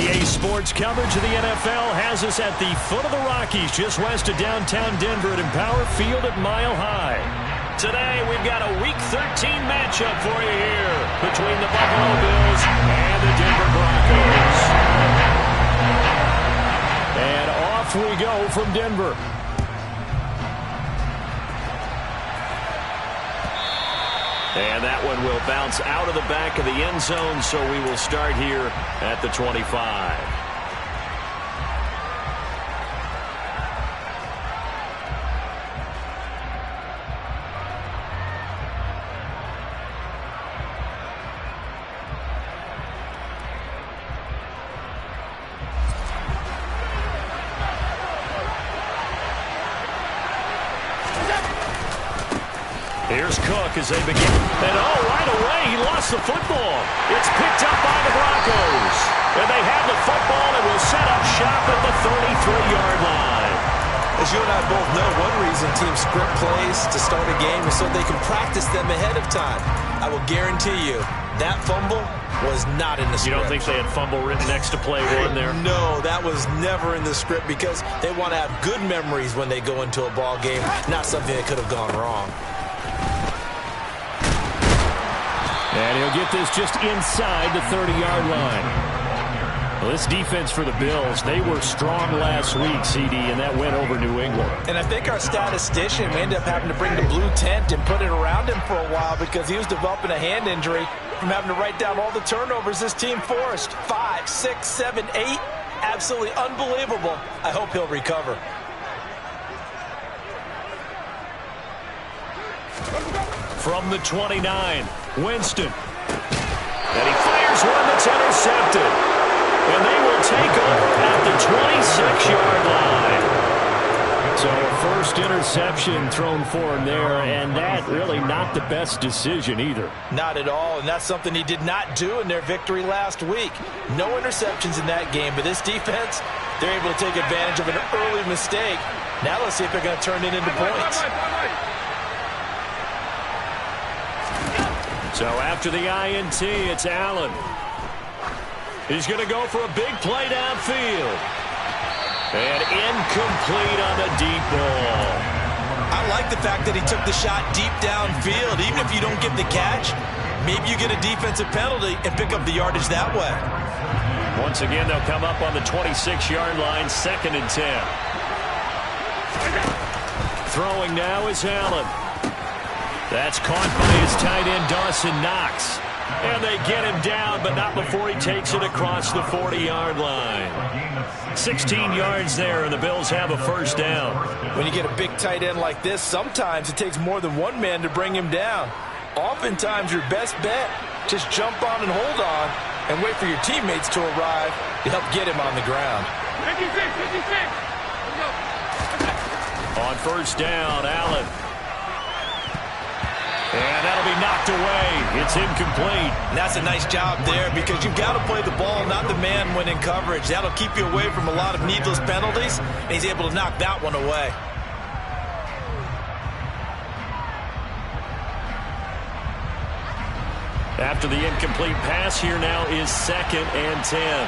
EA Sports coverage of the NFL has us at the foot of the Rockies, just west of downtown Denver at Empower Field at Mile High. Today, we've got a Week 13 matchup for you here between the Buffalo Bills and the Denver Broncos. And off we go from Denver. And that one will bounce out of the back of the end zone, so we will start here at the 25. Here's Cook as they begin. And right away, he lost the football. It's picked up by the Broncos. And they have the football and will set up shop at the 33-yard line. As you and I both know, one reason teams script plays to start a game is so they can practice them ahead of time. I will guarantee you, that fumble was not in the script. You don't think they had fumble written next to play one there? No, that was never in the script because they want to have good memories when they go into a ball game, not something that could have gone wrong. And he'll get this just inside the 30-yard line. Well, this defense for the Bills, they were strong last week, CD, and that went over New England. And I think our statistician, we ended up having to bring the blue tent and put it around him for a while because he was developing a hand injury from having to write down all the turnovers this team forced. 5, 6, 7, 8. Absolutely unbelievable. I hope he'll recover. From the 29, Winston. And he fires one that's intercepted. And they will take over at the 26-yard line. So a first interception thrown for him there, and that really not the best decision either. Not at all, and that's something he did not do in their victory last week. No interceptions in that game, but this defense, they're able to take advantage of an early mistake. Now let's see if they're going to turn it into points. So after the INT, it's Allen. He's going to go for a big play downfield. And incomplete on the deep ball. I like the fact that he took the shot deep downfield. Even if you don't get the catch, maybe you get a defensive penalty and pick up the yardage that way. Once again, they'll come up on the 26-yard line, 2nd and 10. Throwing now is Allen. That's caught by his tight end, Dawson Knox. And they get him down, but not before he takes it across the 40-yard line. 16 yards there, and the Bills have a first down. When you get a big tight end like this, sometimes it takes more than one man to bring him down. Oftentimes, your best bet, just jump on and hold on and wait for your teammates to arrive to help get him on the ground. 56. On first down, Allen. And that'll be knocked away. It's incomplete. And that's a nice job there because you've got to play the ball, not the man when in coverage. That'll keep you away from a lot of needless penalties, and he's able to knock that one away. After the incomplete pass, here now is 2nd and 10.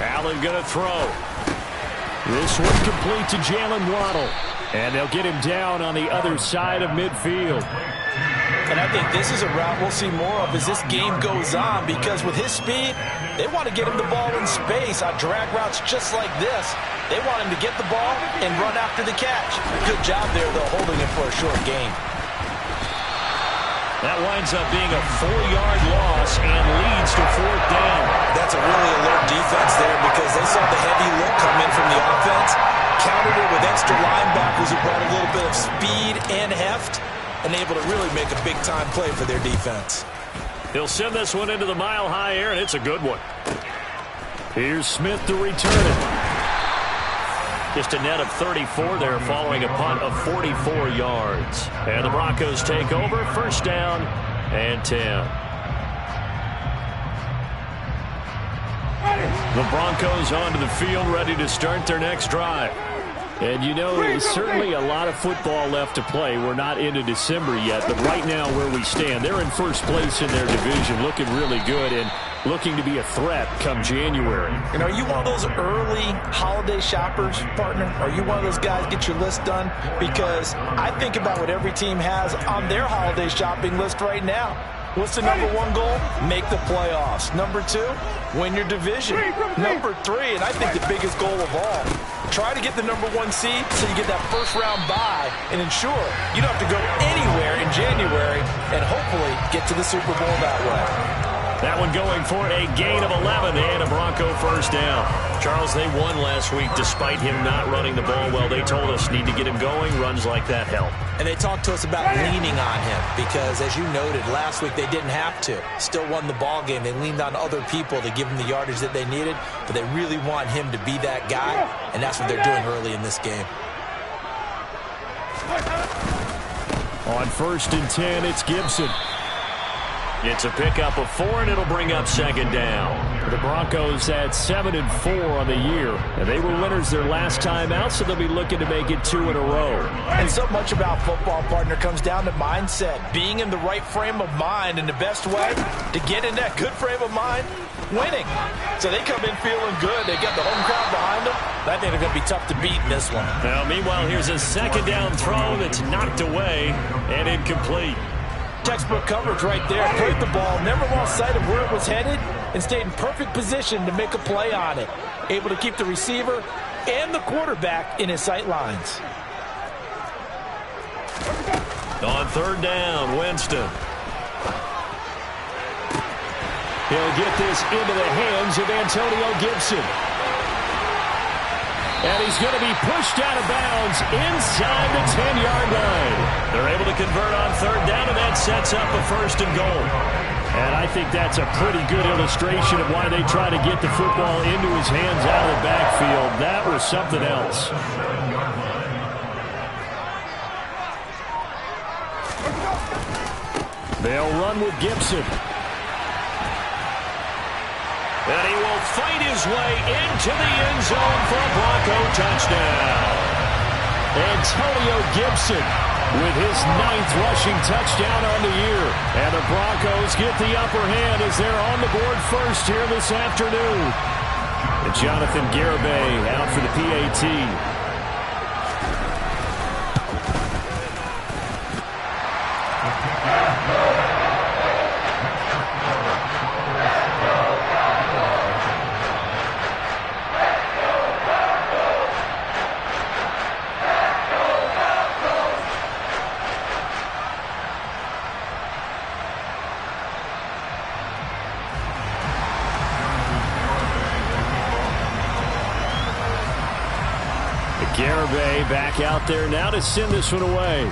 Allen going to throw. This one complete to Jalen Waddle. And they'll get him down on the other side of midfield. And I think this is a route we'll see more of as this game goes on because with his speed, they want to get him the ball in space on drag routes just like this. They want him to get the ball and run after the catch. Good job there, though, holding him for a short gain. That winds up being a 4-yard loss and leads to 4th down. That's a really alert defense there because they saw the heavy look come in from the offense, countered it with extra linebackers who brought a little bit of speed and heft, and able to really make a big-time play for their defense. He'll send this one into the mile-high air, and it's a good one. Here's Smith to return it. Just a net of 34 there following a punt of 44 yards. And the Broncos take over, first down and 10. The Broncos onto the field ready to start their next drive. And you know, there's certainly a lot of football left to play. We're not into December yet, but right now where we stand, they're in first place in their division, looking really good and looking to be a threat come January. And are you one of those early holiday shoppers, partner? Are you one of those guys get your list done? Because I think about what every team has on their holiday shopping list right now. What's the number one goal? Make the playoffs. Number two, win your division. Number three, and I think the biggest goal of all, try to get the number one seed so you get that first round bye and ensure you don't have to go anywhere in January and hopefully get to the Super Bowl that way. That one going for a gain of 11 and a Bronco first down. Charles, they won last week despite him not running the ball well. They told us need to get him going. Runs like that help. And they talked to us about leaning on him because, as you noted, last week they didn't have to. Still won the ball game. They leaned on other people to give them the yardage that they needed, but they really want him to be that guy, and that's what they're doing early in this game. On 1st and 10, it's Gibson. It's a pickup of 4, and it'll bring up 2nd down. The Broncos at 7-4 on the year, and they were winners their last time out, so they'll be looking to make it 2 in a row. And so much about football, partner, comes down to mindset. Being in the right frame of mind, and the best way to get in that good frame of mind, winning. So they come in feeling good. They got the home crowd behind them. I think they're going to be tough to beat in this one. Now, meanwhile, here's a 2nd down throw that's knocked away and incomplete. Textbook coverage right there. Played the ball, never lost sight of where it was headed, and stayed in perfect position to make a play on it. Able to keep the receiver and the quarterback in his sight lines. On 3rd down, Winston. He'll get this into the hands of Antonio Gibson. And he's going to be pushed out of bounds inside the 10-yard line. They're able to convert on 3rd down, and that sets up a 1st and goal. And I think that's a pretty good illustration of why they try to get the football into his hands out of the backfield. That was something else. They'll run with Gibson. And he will fight his way into the end zone for a Bronco touchdown. Antonio Gibson with his 9th rushing touchdown on the year. And the Broncos get the upper hand as they're on the board first here this afternoon. And Jonathan Garibay out for the PAT. Garibay back out there now to send this one away.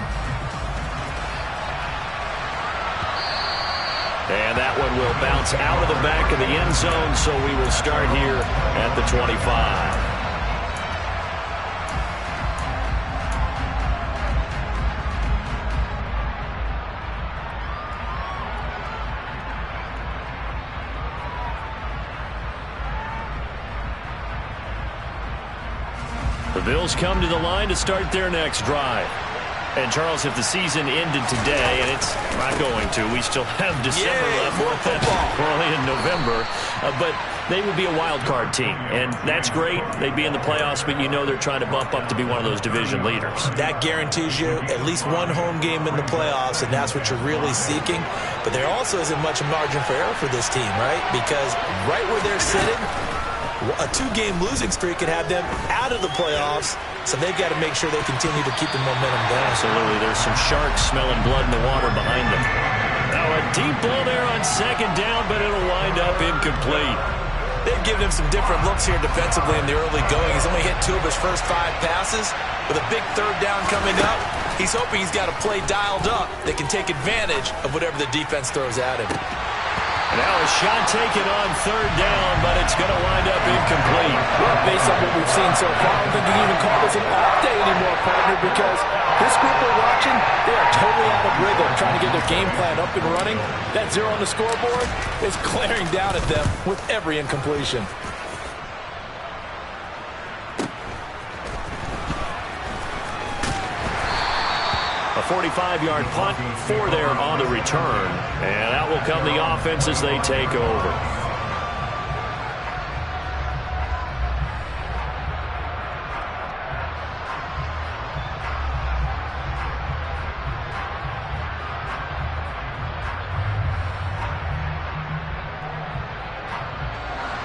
And that one will bounce out of the back of the end zone, so we will start here at the 25. The Bills come to the line to start their next drive. And, Charles, if the season ended today, and it's not going to, we still have December left. More football. We're only in November. But they would be a wild card team, and that's great. They'd be in the playoffs, but you know they're trying to bump up to be one of those division leaders. That guarantees you at least one home game in the playoffs, and that's what you're really seeking. But there also isn't much margin for error for this team, right? Because right where they're sitting, a 2-game losing streak could have them out of the playoffs, so they've got to make sure they continue to keep the momentum going. Absolutely. There's some sharks smelling blood in the water behind them. Now a deep ball there on 2nd down, but it'll wind up incomplete. They've given him some different looks here defensively in the early going. He's only hit 2 of his first 5 passes. With a big 3rd down coming up, he's hoping he's got a play dialed up that can take advantage of whatever the defense throws at him. Now a shot taken on 3rd down, but it's going to wind up incomplete. Well, based on what we've seen so far, I don't think you can even call this an off day anymore, partner, because this group we're watching, they are totally out of rhythm, trying to get their game plan up and running. That 0 on the scoreboard is glaring down at them with every incompletion. 45-yard punt, 4 there on the return. And out will come the offense as they take over.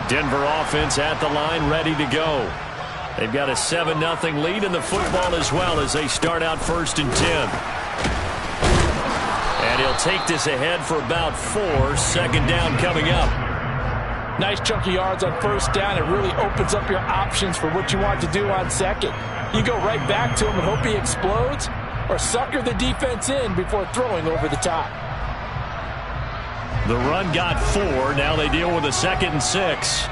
Denver offense at the line, ready to go. They've got a 7-0 lead in the football as well as they start out 1st and 10. And he'll take this ahead for about 4. 2nd down coming up. Nice chunky yards on 1st down. It really opens up your options for what you want to do on 2nd. You go right back to him and hope he explodes, or sucker the defense in before throwing over the top. The run got 4. Now they deal with a 2nd and 6.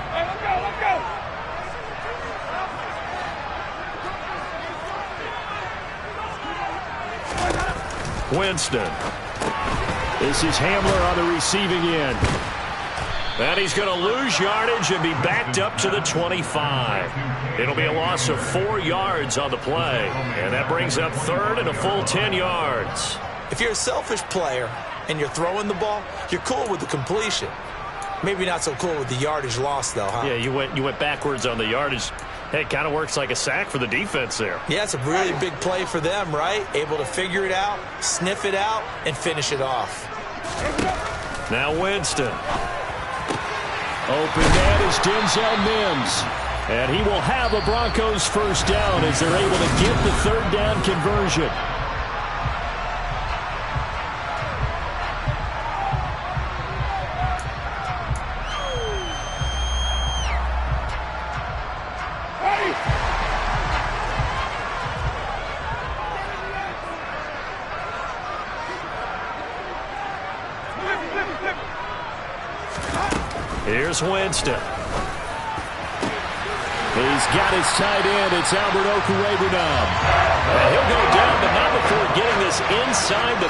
Winston. This is Hamler on the receiving end. And he's going to lose yardage and be backed up to the 25. It'll be a loss of 4 yards on the play. And that brings up 3rd and a full 10 yards. If you're a selfish player and you're throwing the ball, you're cool with the completion. Maybe not so cool with the yardage loss, though, huh? Yeah, you went backwards on the yardage. Hey, it kind of works like a sack for the defense there. Yeah, it's a really big play for them, right? Able to figure it out, sniff it out, and finish it off. Now Winston. Open man is Denzel Mims. And he will have a Broncos 1st down as they're able to get the 3rd down conversion. Here's Winston. He's got his tight end. It's Albert Okwuegbunam now. And he'll go down, but not before getting this inside the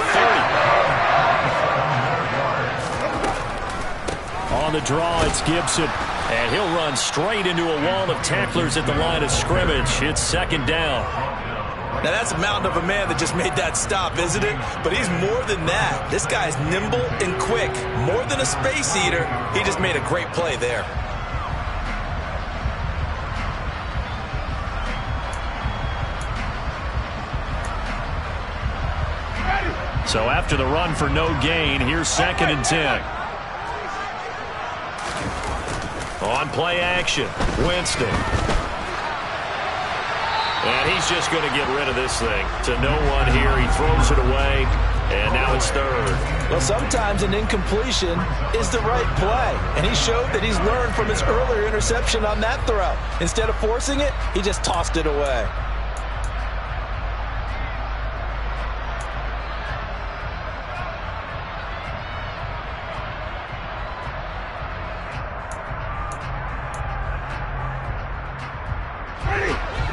30. On the draw, it's Gibson. And he'll run straight into a wall of tacklers at the line of scrimmage. It's 2nd down. Now, that's a mountain of a man that just made that stop, isn't it? But he's more than that. This guy's nimble and quick. More than a space eater, he just made a great play there. So after the run for no gain, here's 2nd and 10. On play action, Winston. And he's just going to get rid of this thing. To no one here. He throws it away. And now it's 3rd. Well, sometimes an incompletion is the right play. And he showed that he's learned from his earlier interception on that throw. Instead of forcing it, he just tossed it away.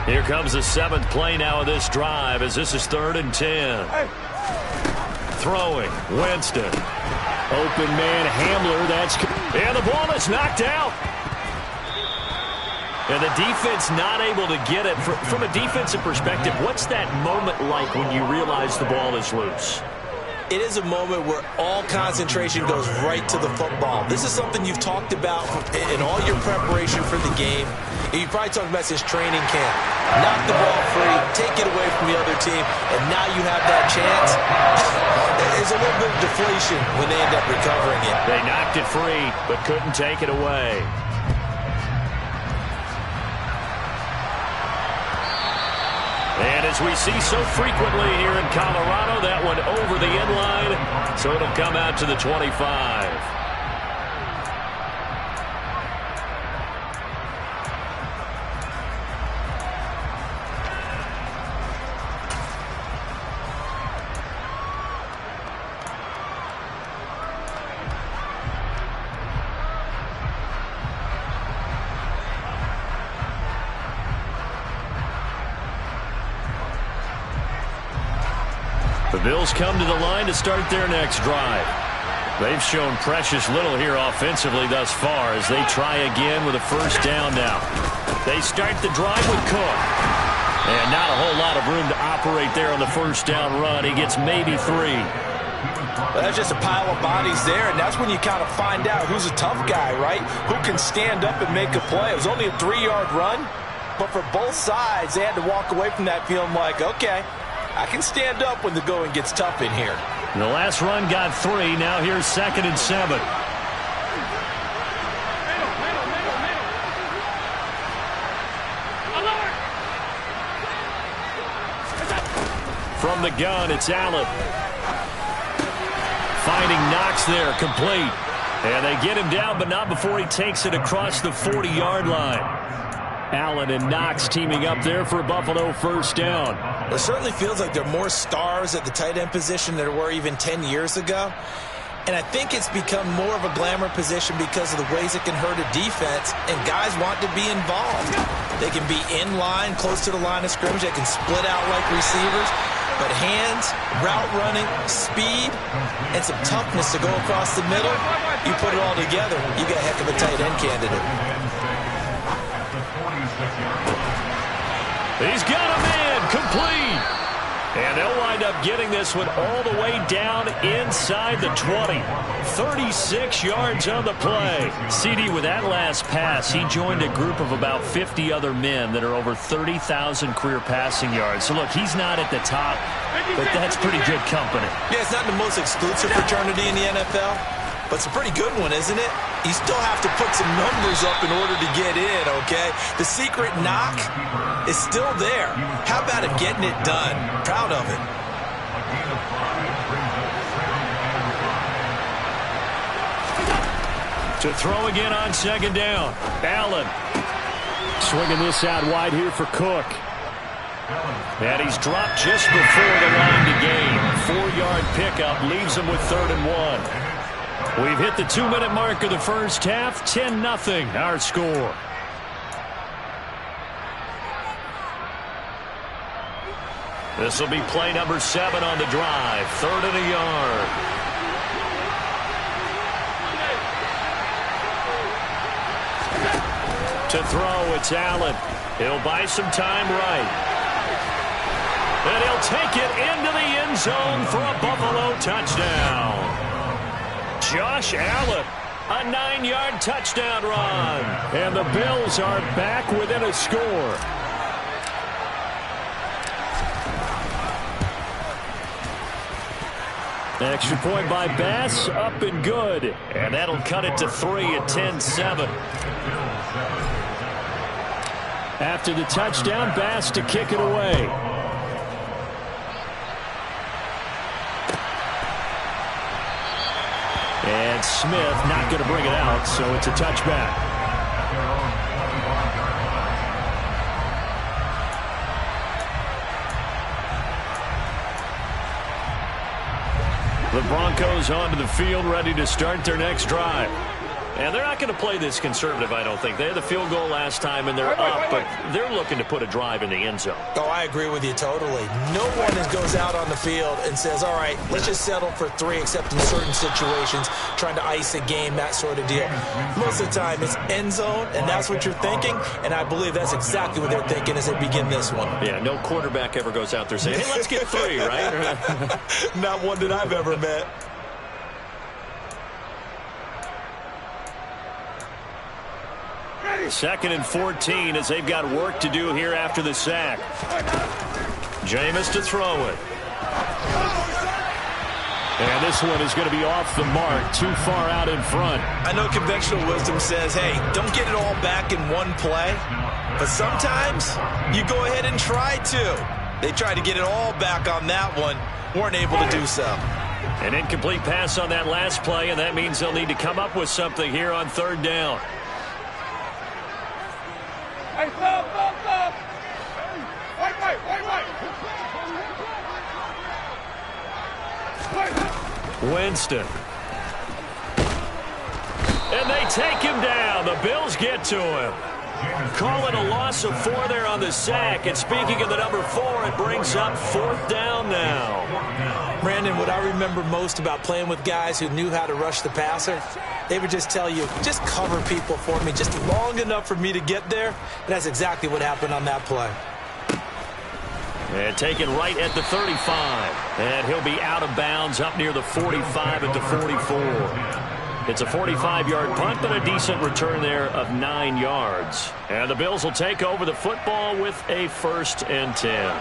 Here comes the 7th play now of this drive as this is 3rd and 10. Throwing, Winston. Open man, Hamler. And the ball is knocked out. And the defense not able to get it. From a defensive perspective, what's that moment like when you realize the ball is loose? It is a moment where all concentration goes right to the football. This is something you've talked about in all your preparation for the game. You probably talked about this training camp. Knock the ball free, take it away from the other team, and now you have that chance. There's a little bit of deflation when they end up recovering it. They knocked it free, but couldn't take it away. And as we see so frequently here in Colorado, that one over the end line, so it'll come out to the 25. The Bills come to the line to start their next drive. They've shown precious little here offensively thus far as they try again with a 1st down now. They start the drive with Cook. And not a whole lot of room to operate there on the first down run. He gets maybe 3. Well, that's just a pile of bodies there, and that's when you kind of find out who's a tough guy, right? Who can stand up and make a play. It was only a 3-yard run, but for both sides, they had to walk away from that feeling like, okay, I can stand up when the going gets tough in here. The last run got 3. Now here's 2nd and 7. From the gun, it's Allen. Finding Knox there, complete. And they get him down, but not before he takes it across the 40-yard line. Allen and Knox teaming up there for a Buffalo first down. It certainly feels like there are more stars at the tight end position than there were even 10 years ago. And I think it's become more of a glamour position because of the ways it can hurt a defense, and guys want to be involved. They can be in line, close to the line of scrimmage. They can split out like receivers. But hands, route running, speed, and some toughness to go across the middle, you put it all together, you got a heck of a tight end candidate. He's got a man, complete. And they'll wind up getting this one all the way down inside the 20. 36 yards on the play. CD, with that last pass, he joined a group of about 50 other men that are over 30,000 career passing yards. So, look, he's not at the top, but that's pretty good company. Yeah, it's not the most exclusive fraternity in the NFL, but it's a pretty good one, isn't it? You still have to put some numbers up in order to get in, okay? The secret knock is still there. How about it getting it done? Proud of it. To throw again on 2nd down. Allen swinging this out wide here for Cook. And he's dropped just before the line to gain. 4-yard pickup leaves him with 3rd and 1. We've hit the 2-minute mark of the first half. 10-0 our score. This will be play number 7 on the drive. 3rd and a yard. To throw, it's Allen. He'll buy some time right. And he'll take it into the end zone for a Buffalo touchdown. Josh Allen, a 9-yard touchdown run. And the Bills are back within a score. Extra point by Bass, up and good. And that'll cut it to 3 at 10-7. After the touchdown, Bass to kick it away. And Smith not going to bring it out, so it's a touchback. The Broncos onto the field, ready to start their next drive. And they're not going to play this conservative, I don't think. They had the field goal last time, and they're up, but they're looking to put a drive in the end zone. Oh, I agree with you totally. No one goes out on the field and says, all right, let's just settle for 3, except in certain situations, trying to ice a game, that sort of deal. Most of the time, it's end zone, and that's what you're thinking, and I believe that's exactly what they're thinking as they begin this one. Yeah, no quarterback ever goes out there saying, hey, let's get 3, right? Not one that I've ever met. Second and 14 as they've got work to do here after the sack. Jameis to throw it. And this one is going to be off the mark, too far out in front. I know conventional wisdom says, hey, don't get it all back in one play. But sometimes you go ahead and try to. They tried to get it all back on that one. Weren't able to do so. An incomplete pass on that last play, and that means they'll need to come up with something here on 3rd down. Hey, stop. Winston. And they take him down. The Bills get to him. Call it a loss of 4 there on the sack. And speaking of the number 4, it brings up 4th down now. Brandon, what I remember most about playing with guys who knew how to rush the passer, they would just tell you, just cover people for me just long enough for me to get there. And that's exactly what happened on that play. And taken right at the 35. And he'll be out of bounds up near the 45 at the 44. It's a 45-yard punt, but a decent return there of 9 yards. And the Bills will take over the football with a 1st and 10.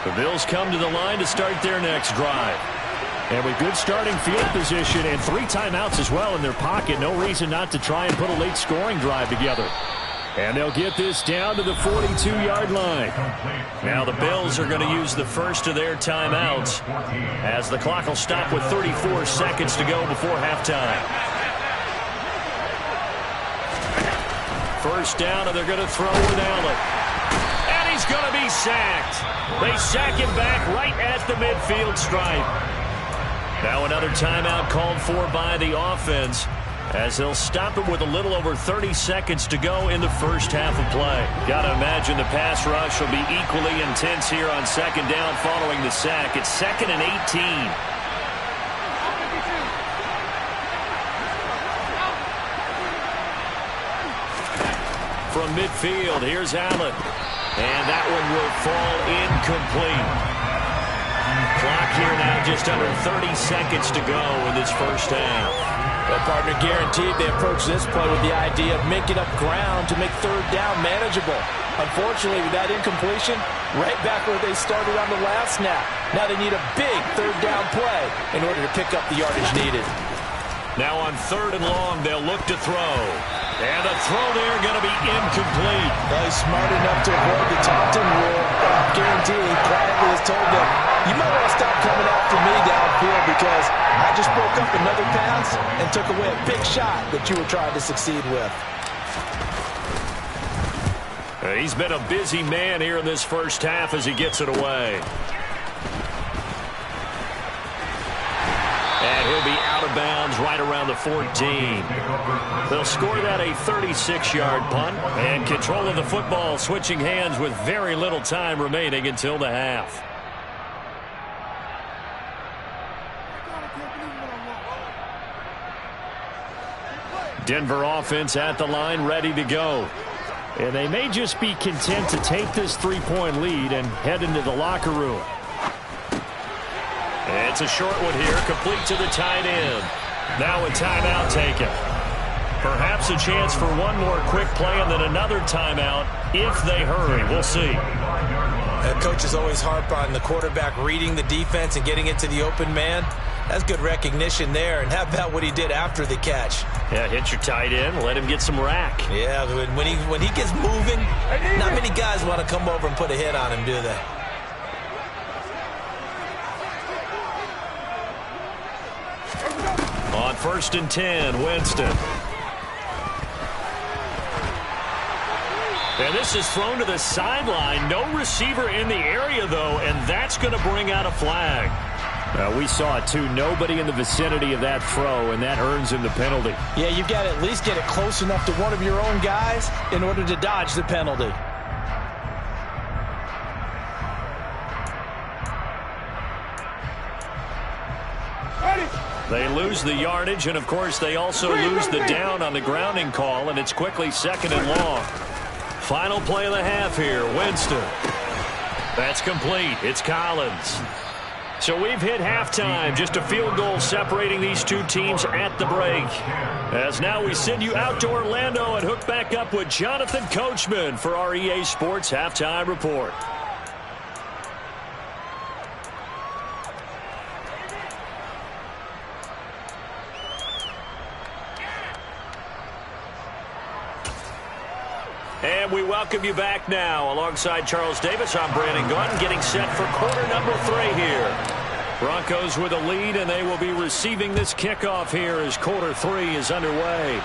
The Bills come to the line to start their next drive. And with good starting field position and 3 timeouts as well in their pocket, no reason not to try and put a late scoring drive together. And they'll get this down to the 42-yard line. Now the Bills are going to use the first of their timeouts as the clock will stop with 34 seconds to go before halftime. First down, and they're going to throw with Allen. And he's going to be sacked. They sack him back right at the midfield stripe. Now another timeout called for by the offense, as they'll stop it with a little over 30 seconds to go in the first half of play. Got to imagine the pass rush will be equally intense here on 2nd down following the sack. It's 2nd and 18. From midfield, here's Allen. And that one will fall incomplete. Clock here now just under 30 seconds to go in this first half. Well, partner, guaranteed they approach this play with the idea of making up ground to make 3rd down manageable. Unfortunately, with that incompletion, right back where they started on the last snap. Now they need a big 3rd down play in order to pick up the yardage needed. Now on 3rd and long, they'll look to throw. And the throw there going to be incomplete. Well, he's smart enough to avoid the Taunton rule. Guaranteed, he quietly has told them, you might want to stop coming after me downfield because I just broke up another pass and took away a big shot that you were trying to succeed with. He's been a busy man here in this first half as he gets it away. And he'll be out of bounds right around the 14. They'll score that a 36-yard punt, and control of the football switching hands with very little time remaining until the half. Denver offense at the line, ready to go. And they may just be content to take this 3-point lead and head into the locker room. It's a short one here, complete to the tight end. Now a timeout taken. Perhaps a chance for one more quick play and then another timeout if they hurry. We'll see. Coaches always harp on the quarterback reading the defense and getting it to the open man. That's good recognition there. And how about what he did after the catch? Yeah, hit your tight end, let him get some rack. Yeah, when he gets moving, not many guys want to come over and put a hit on him, do they? On 1st and 10, Winston. And this is thrown to the sideline. No receiver in the area, though, and that's going to bring out a flag. We saw it, too. Nobody in the vicinity of that throw, and that earns him the penalty. Yeah, you've got to at least get it close enough to one of your own guys in order to dodge the penalty. They lose the yardage, and, of course, they also lose the down on the grounding call, and it's quickly 2nd and long. Final play of the half here, Winston. That's complete. It's Collins. So we've hit halftime, just a field goal separating these two teams at the break. As now we send you out to Orlando and hook back up with Jonathan Coachman for our EA Sports Halftime Report. And we welcome you back now. Alongside Charles Davis, I'm Brandon Gunn, getting set for quarter number 3 here. Broncos with a lead, and they will be receiving this kickoff here as quarter 3 is underway.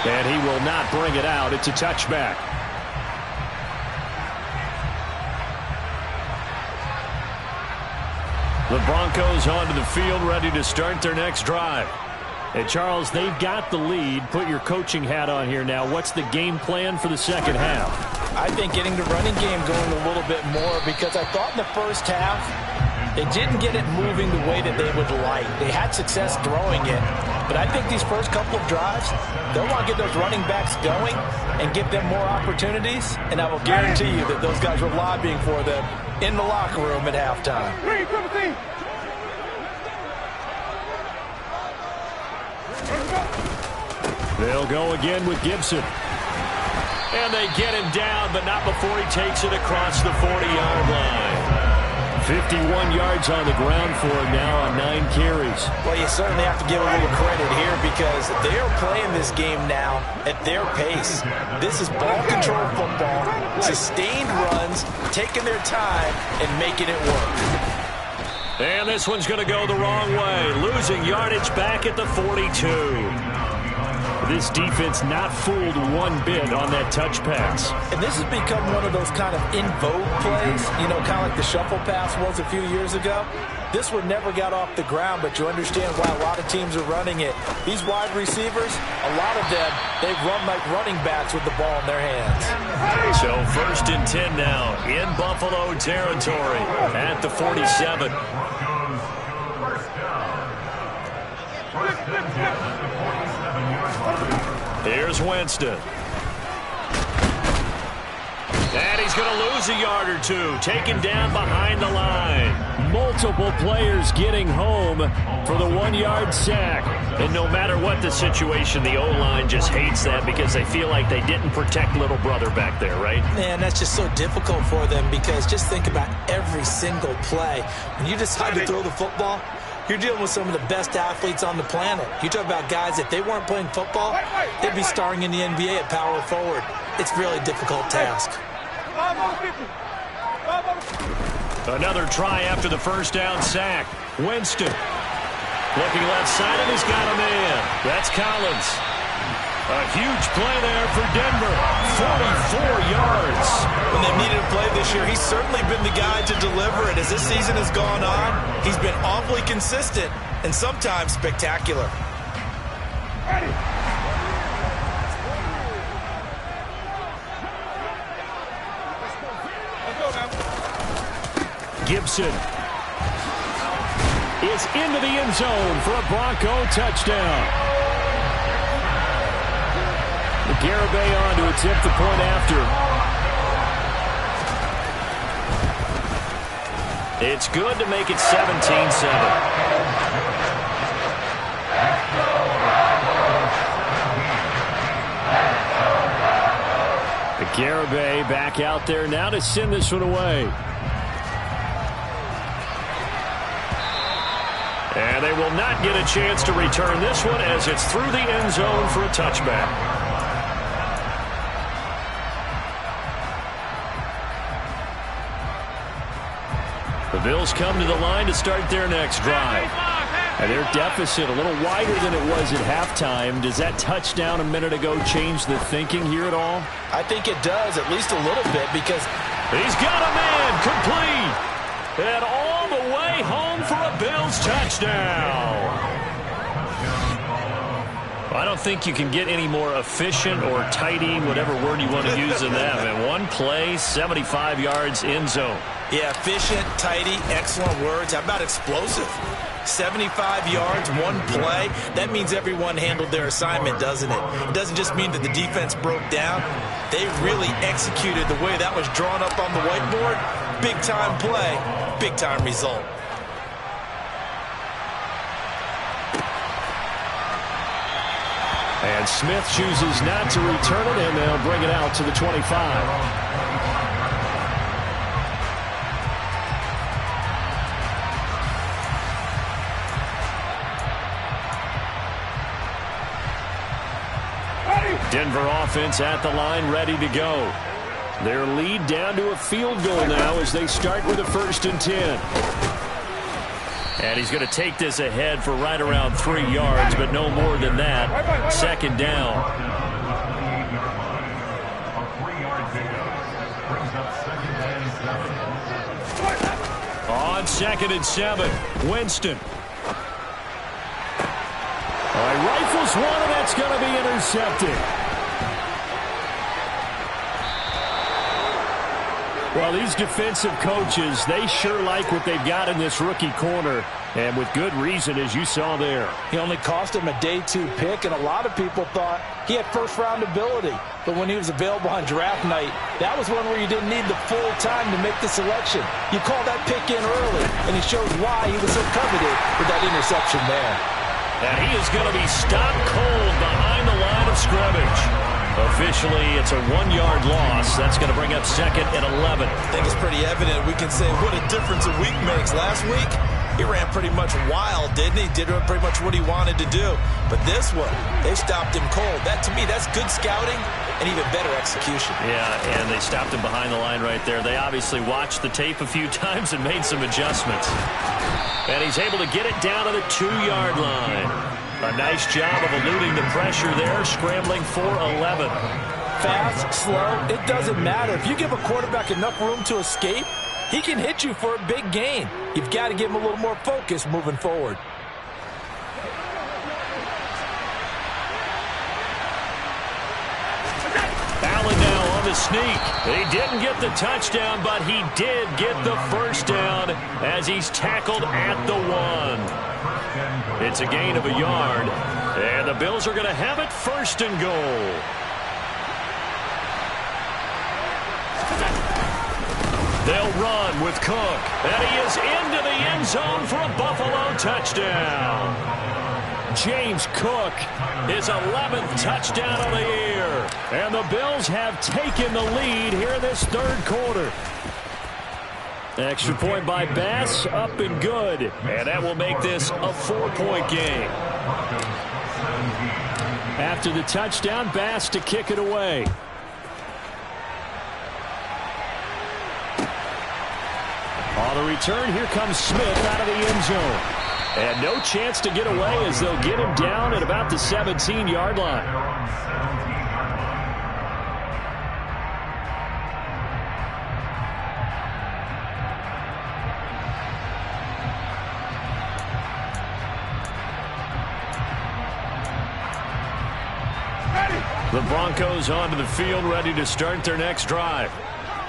And he will not bring it out. It's a touchback. The Broncos onto the field, ready to start their next drive. And, Charles, they've got the lead. Put your coaching hat on here now. What's the game plan for the second half? I think getting the running game going a little bit more, because I thought in the first half they didn't get it moving the way that they would like. They had success throwing it, But I think these first couple of drives, they'll want to get those running backs going and give them more opportunities. And I will guarantee you that those guys were lobbying for them in the locker room at halftime. They'll go again with Gibson. And they get him down, but not before he takes it across the 40-yard line. 51 yards on the ground for him now on 9 carries. Well, you certainly have to give a little credit here because they are playing this game now at their pace. This is ball control football, sustained runs, taking their time and making it work. And this one's going to go the wrong way, losing yardage back at the 42. This defense not fooled one bit on that touch pass. And this has become one of those kind of in vogue plays, you know, kind of like the shuffle pass was a few years ago. This one never got off the ground, but you understand why a lot of teams are running it. These wide receivers, a lot of them, they run like running backs with the ball in their hands. So 1st and 10 now in Buffalo territory at the 47. Here's Winston. And he's going to lose a yard or two. Taken down behind the line. Multiple players getting home for the 1-yard sack. And no matter what the situation, the O-line just hates that because they feel like they didn't protect little brother back there, right? Man, that's just so difficult for them because just think about every single play. When you decide to throw the football, you're dealing with some of the best athletes on the planet. You talk about guys, if they weren't playing football, they'd be starring in the NBA at power forward. It's a really difficult task. Another try after the first down sack. Winston looking left side, and he's got a man. That's Collins. A huge play there for Denver. 44 yards. When they needed a play this year, he's certainly been the guy to deliver it. As this season has gone on, he's been awfully consistent and sometimes spectacular. Gibson is into the end zone for a Bronco touchdown. Garibay on to attempt the point after. It's good to make it 17-7. Garibay back out there now to send this one away. And they will not get a chance to return this one as it's through the end zone for a touchback. The Bills come to the line to start their next drive. And their deficit a little wider than it was at halftime. Does that touchdown a minute ago change the thinking here at all? I think it does, at least a little bit, because he's got a man complete. And all the way home for a Bills touchdown. I don't think you can get any more efficient or tidy, whatever word you want to use in that. And one play, 75 yards in zone. Yeah, efficient, tidy, excellent words. How about explosive? 75 yards, one play. That means everyone handled their assignment, doesn't it? It doesn't just mean that the defense broke down. They really executed the way that was drawn up on the whiteboard. Big-time play, big-time result. And Smith chooses not to return it, and they'll bring it out to the 25. Denver offense at the line, ready to go. Their lead down to a field goal now as they start with a 1st and 10. And he's going to take this ahead for right around 3 yards, but no more than that. 2nd down. On 2nd and 7, Winston. Rifles one, and that's going to be intercepted. Well, these defensive coaches, they sure like what they've got in this rookie corner, and with good reason, as you saw there. He only cost him a day 2 pick, and a lot of people thought he had first-round ability. But when he was available on draft night, that was one where you didn't need the full time to make the selection. You call that pick in early, and he shows why he was so coveted with that interception there. And he is going to be stopped cold behind the line of scrimmage. Officially, it's a 1-yard loss. That's going to bring up second and 11. I think it's pretty evident. We can say what a difference a week makes. Last week, he ran pretty much wild, didn't he? Did pretty much what he wanted to do. But this one, they stopped him cold. That, to me, that's good scouting and even better execution. Yeah, and they stopped him behind the line right there. They obviously watched the tape a few times and made some adjustments. And he's able to get it down to the 2-yard line. A nice job of eluding the pressure there, scrambling for 11. Fast, slow, it doesn't matter. If you give a quarterback enough room to escape, he can hit you for a big gain. You've got to give him a little more focus moving forward. Allen now on the sneak. He didn't get the touchdown, but he did get the first down as he's tackled at the 1. It's a gain of a yard, and the Bills are going to have it first and goal. They'll run with Cook, and he is into the end zone for a Buffalo touchdown. James Cook, his 11th touchdown of the year, and the Bills have taken the lead here in this third quarter. Extra point by Bass, up and good. And that will make this a 4-point game. After the touchdown, Bass to kick it away. On the return, here comes Smith out of the end zone. And no chance to get away as they'll get him down at about the 17-yard line. The Broncos onto the field, ready to start their next drive.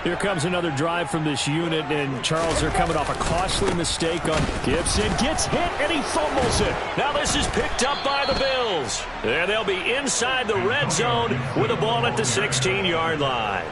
Here comes another drive from this unit, and Charles, they're coming off a costly mistake on Gibson. Gets hit, and he fumbles it. Now this is picked up by the Bills. And they'll be inside the red zone with a ball at the 16-yard line.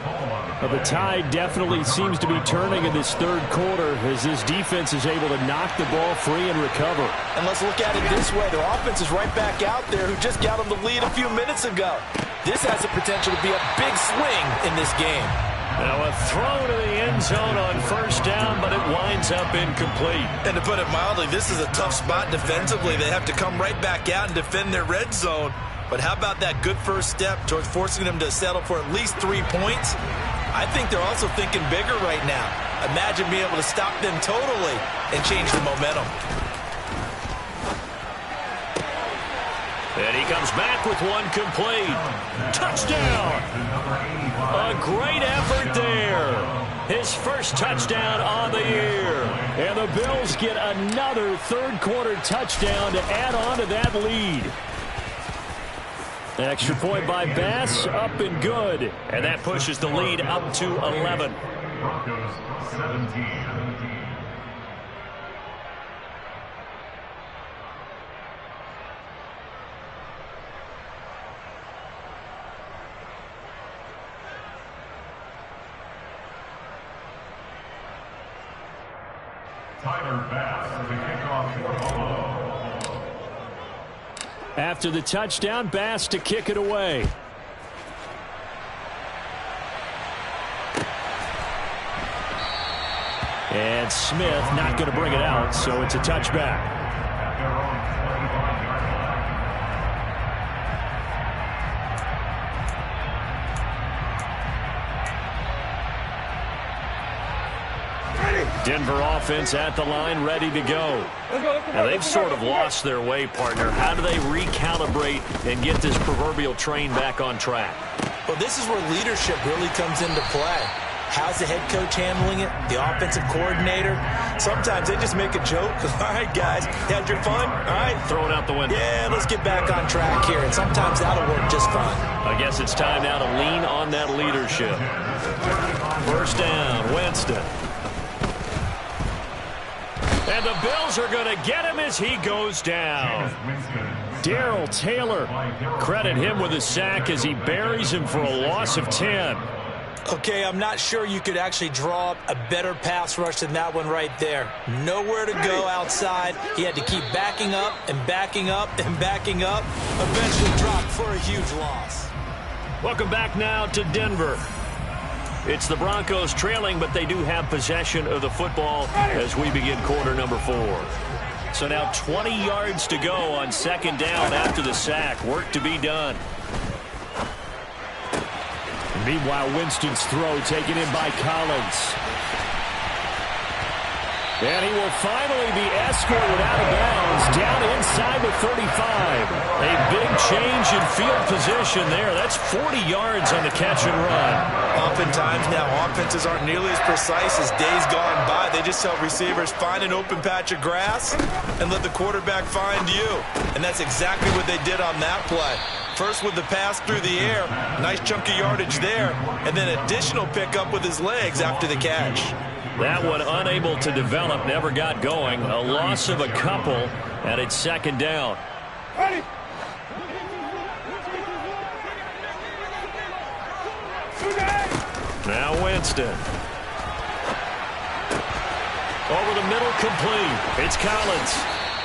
Well, the tide definitely seems to be turning in this third quarter as this defense is able to knock the ball free and recover. And let's look at it this way. Their offense is right back out there who just got them the lead a few minutes ago. This has the potential to be a big swing in this game. Now a throw to the end zone on first down, but it winds up incomplete. And to put it mildly, this is a tough spot defensively. They have to come right back out and defend their red zone. But how about that good first step towards forcing them to settle for at least 3 points? I think they're also thinking bigger right now. Imagine being able to stop them totally and change the momentum. And he comes back with one complete. Touchdown! A great effort there. His first touchdown on the year. And the Bills get another third-quarter touchdown to add on to that lead. Extra point by Bass, up and good. And that pushes the lead up to 11. Broncos 17. Tyler Bass to kick off for Buffalo. After the touchdown, Bass to kick it away. And Smith not going to bring it out, so it's a touchback. Denver offense at the line, ready to go. Now, they've sort of lost their way, partner. How do they recalibrate and get this proverbial train back on track? Well, this is where leadership really comes into play. How's the head coach handling it? The offensive coordinator? Sometimes they just make a joke. All right, guys, had your fun? All right. Throw it out the window. Yeah, let's get back on track here. And sometimes that'll work just fine. I guess it's time now to lean on that leadership. First down, Winston. And the Bills are going to get him as he goes down. Darrell Taylor, credit him with a sack as he buries him for a loss of 10. Okay, I'm not sure you could actually draw up a better pass rush than that one right there. Nowhere to go outside. He had to keep backing up and backing up and backing up. Eventually dropped for a huge loss. Welcome back now to Denver. It's the Broncos trailing, but they do have possession of the football as we begin quarter number 4. So now 20 yards to go on second down after the sack. Work to be done. Meanwhile, Winston's throw taken in by Collins. And he will finally be escorted out of bounds down inside the 35. A big change in field position there. That's 40 yards on the catch and run. Oftentimes now, offenses aren't nearly as precise as days gone by. They just help receivers find an open patch of grass and let the quarterback find you. And that's exactly what they did on that play. First with the pass through the air, nice chunk of yardage there, and then additional pickup with his legs after the catch. That one unable to develop, never got going. A loss of a couple, and it's second down. Ready. Now Winston. Over the middle, complete. It's Collins.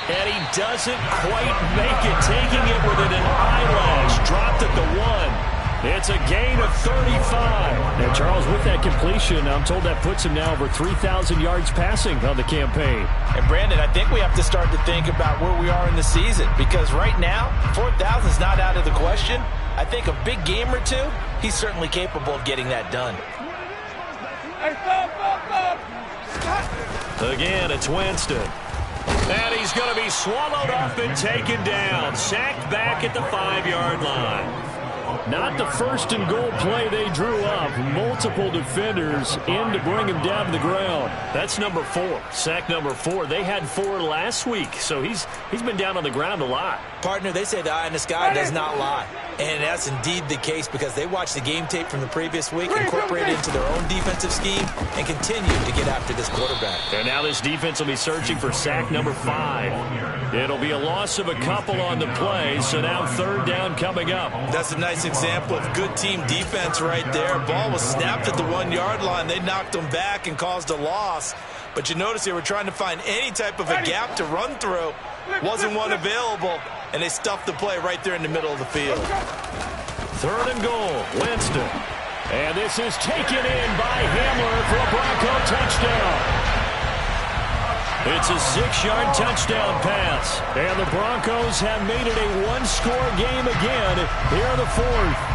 And he doesn't quite make it, taking it within an eyelash. Dropped at the 1. It's a gain of 35. And Charles, with that completion, I'm told that puts him now over 3,000 yards passing on the campaign. And Brandon, I think we have to start to think about where we are in the season, because right now, 4,000 is not out of the question. I think a big game or two, he's certainly capable of getting that done. Again, it's Winston. And he's going to be swallowed up and taken down. Sacked back at the 5-yard line. Not the first and goal play they drew up. Multiple defenders in to bring him down to the ground. That's number 4. Sack number 4. They had 4 last week, so he's been down on the ground a lot. Partner, they say the eye in the sky does not lie. And that's indeed the case, because they watched the game tape from the previous week, incorporated it into their own defensive scheme, and continue to get after this quarterback. And now this defense will be searching for sack number 5. It'll be a loss of a couple on the play, so now third down coming up. That's a nice example of good team defense right there. Ball was snapped at the 1-yard line. They knocked them back and caused a loss. But you notice they were trying to find any type of a gap to run through. Wasn't one available, and they stuffed the play right there in the middle of the field. Third and goal, Winston. And this is taken in by Hamler for a Bronco touchdown. It's a 6-yard touchdown pass. And the Broncos have made it a one-score game again here in the 4th.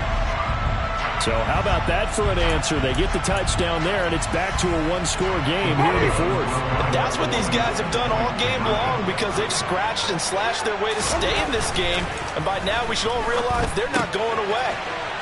So how about that for an answer? They get the touchdown there, and it's back to a one-score game here in the 4th. That's what these guys have done all game long, because they've scratched and slashed their way to stay in this game. And by now, we should all realize they're not going away.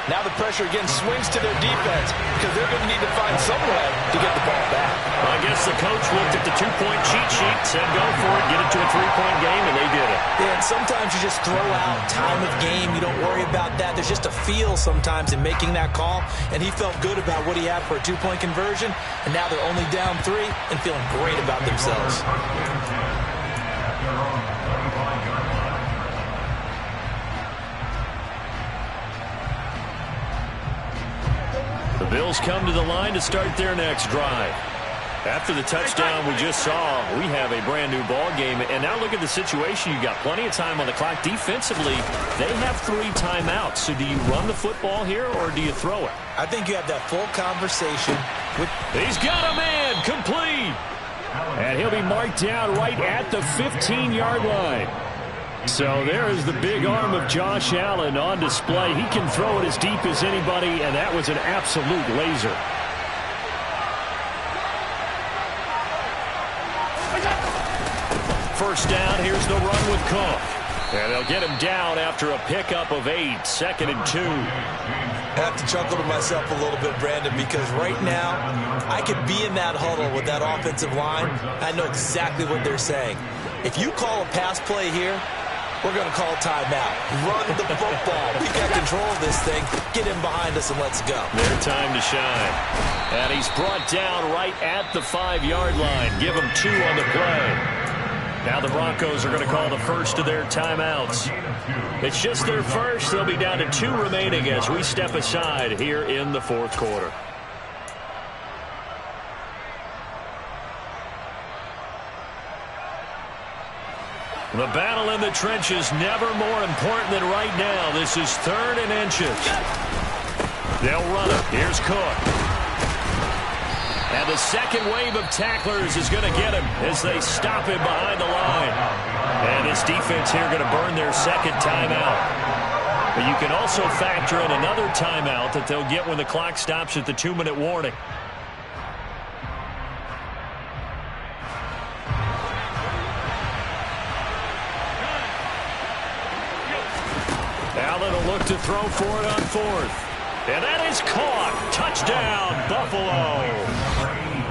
Now the pressure again swings to their defense, because they're going to need to find some way to get the ball back. Well, I guess the coach looked at the 2-point cheat sheet, said go for it, get it to a 3-point game, and they did it. Yeah, and sometimes you just throw out time of game. You don't worry about that. There's just a feel sometimes in making that call, and he felt good about what he had for a 2-point conversion, and now they're only down 3 and feeling great about themselves. The Bills come to the line to start their next drive. After the touchdown we just saw, we have a brand new ball game. And now look at the situation. You got plenty of time on the clock. Defensively, they have 3 timeouts. So do you run the football here, or do you throw it? I think you have that full conversation with... He's got a man, complete. And he'll be marked down right at the 15-yard line. So there is the big arm of Josh Allen on display. He can throw it as deep as anybody, and that was an absolute laser. First down, here's the run with Cook. And they'll get him down after a pickup of 8, 2nd and 2. I have to chuckle to myself a little bit, Brandon, because right now I could be in that huddle with that offensive line. I know exactly what they're saying. If you call a pass play here, We're going to call timeout. Run the football. We got control of this thing. Get him behind us and let's go. Their time to shine. And he's brought down right at the 5-yard line. Give him 2 on the play. Now the Broncos are going to call the first of their timeouts. It's just their first. They'll be down to 2 remaining as we step aside here in the fourth quarter. The battle in the trenches never more important than right now. This is 3rd and inches. They'll run it. Here's Cook. And the second wave of tacklers is going to get him as they stop him behind the line. And his defense here going to burn their second timeout. But you can also factor in another timeout that they'll get when the clock stops at the 2-minute warning. Allen will look to throw for it on 4th. And that is caught. Touchdown, Buffalo.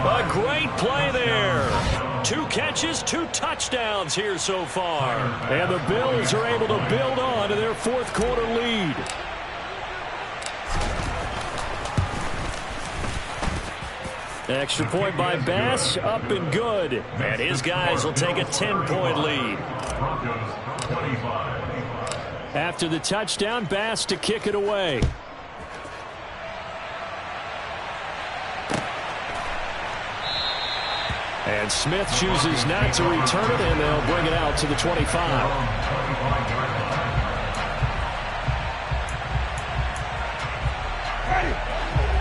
A great play there. 2 catches, 2 touchdowns here so far. And the Bills are able to build on to their fourth quarter lead. Extra point by Bass, up and good. And his guys will take a 10-point lead. Broncos 25. After the touchdown, Bass to kick it away. And Smith chooses not to return it, and they'll bring it out to the 25.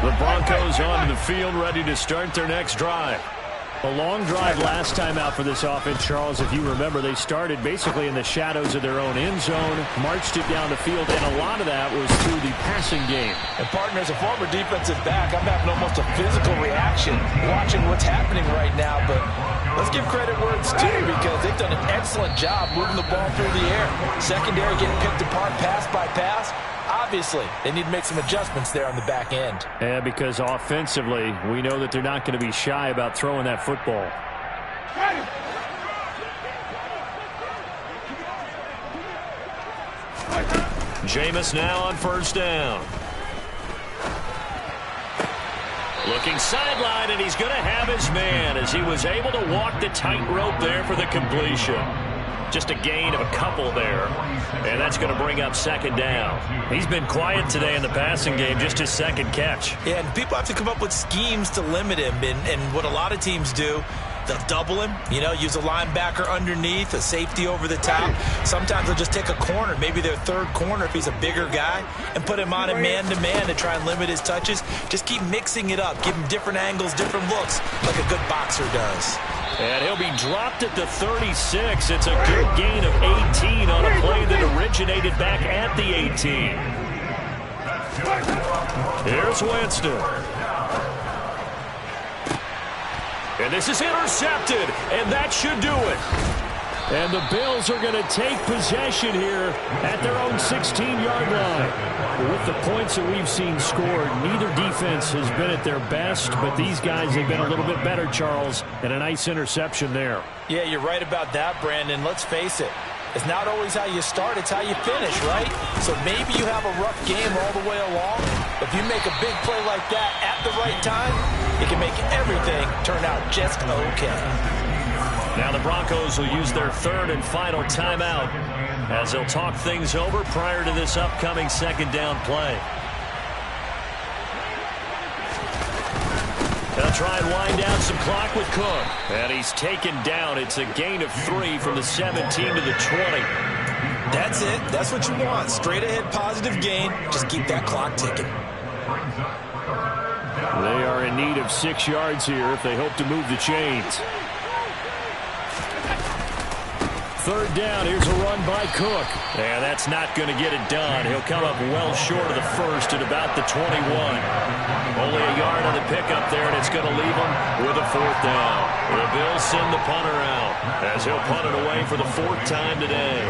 The Broncos onto the field, ready to start their next drive. A long drive last time out for this offense, Charles. If you remember, they started basically in the shadows of their own end zone, marched it down the field, and a lot of that was through the passing game. And, partner, as a former defensive back, I'm having almost a physical reaction watching what's happening right now. But let's give credit where it's due because they've done an excellent job moving the ball through the air. Secondary getting picked apart pass by pass. Obviously, they need to make some adjustments there on the back end. Yeah, because offensively, we know that they're not going to be shy about throwing that football. Jameis now on 1st down. Looking sideline, and he's going to have his man as he was able to walk the tightrope there for the completion. Just a gain of a couple there, and that's going to bring up 2nd down. He's been quiet today in the passing game, just his 2nd catch. Yeah, and people have to come up with schemes to limit him, and what a lot of teams do, they'll double him, use a linebacker underneath, a safety over the top. Sometimes they'll just take a corner, maybe their 3rd corner if he's a bigger guy, and put him on a man-to-man to try and limit his touches. Just keep mixing it up, give him different angles, different looks, like a good boxer does. And he'll be dropped at the 36. It's a good gain of 18 on a play that originated back at the 18. Here's Winston. And this is intercepted, and that should do it. And the Bills are going to take possession here at their own 16-yard line. With the points that we've seen scored, neither defense has been at their best, but these guys have been a little bit better, Charles, and a nice interception there. Yeah, you're right about that, Brandon. Let's face it. It's not always how you start, it's how you finish, right? So maybe you have a rough game all the way along. If you make a big play like that at the right time, it can make everything turn out just okay. Now the Broncos will use their 3rd and final timeout as they'll talk things over prior to this upcoming 2nd down play. They'll try and wind down some clock with Cook. And he's taken down. It's a gain of 3 from the 17 to the 20. That's it. That's what you want. Straight ahead positive gain. Just keep that clock ticking. They are in need of 6 yards here if they hope to move the chains. 3rd down, here's a run by Cook. Yeah, that's not going to get it done. He'll come up well short of the 1st at about the 21. Only a yard on the pickup there, and it's going to leave him with a 4th down. The Bills send the punter out as he'll punt it away for the 4th time today.